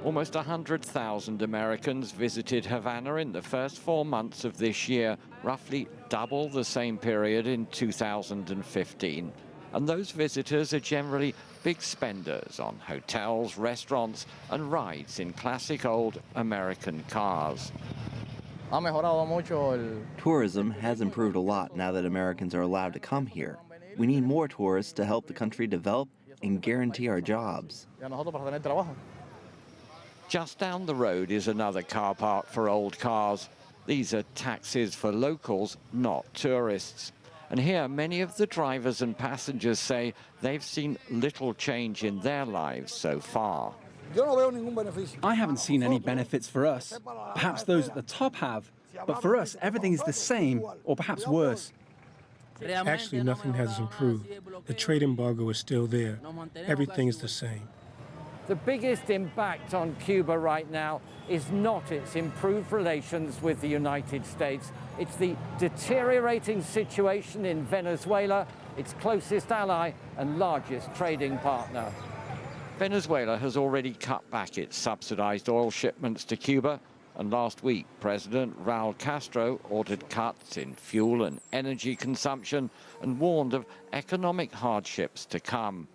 Almost 100,000 Americans visited Havana in the first 4 months of this year, roughly double the same period in 2015. And those visitors are generally big spenders on hotels, restaurants, and rides in classic old American cars. Tourism has improved a lot now that Americans are allowed to come here. We need more tourists to help the country develop and guarantee our jobs. Just down the road is another car park for old cars. These are taxis for locals, not tourists. And here, many of the drivers and passengers say they've seen little change in their lives so far. I haven't seen any benefits for us. Perhaps those at the top have, but for us, everything is the same, or perhaps worse. Actually, nothing has improved. The trade embargo is still there. Everything is the same. The biggest impact on Cuba right now is not its improved relations with the United States. It's the deteriorating situation in Venezuela, its closest ally and largest trading partner. Venezuela has already cut back its subsidized oil shipments to Cuba, and last week President Raul Castro ordered cuts in fuel and energy consumption and warned of economic hardships to come.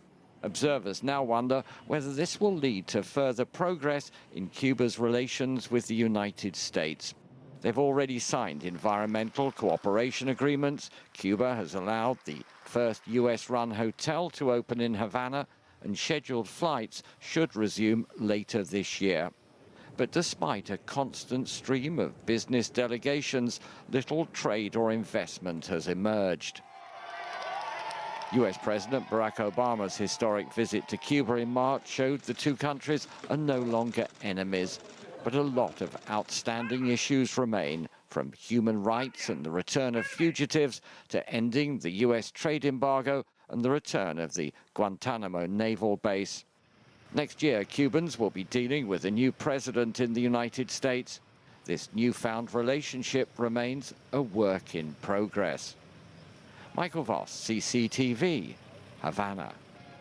Observers now wonder whether this will lead to further progress in Cuba's relations with the United States. They've already signed environmental cooperation agreements. Cuba has allowed the first US-run hotel to open in Havana, and scheduled flights should resume later this year. But despite a constant stream of business delegations, little trade or investment has emerged. US President Barack Obama's historic visit to Cuba in March showed the two countries are no longer enemies. But a lot of outstanding issues remain, from human rights and the return of fugitives to ending the US trade embargo and the return of the Guantanamo naval base. Next year, Cubans will be dealing with a new president in the United States. This newfound relationship remains a work in progress. Michael Voss, CCTV, Havana.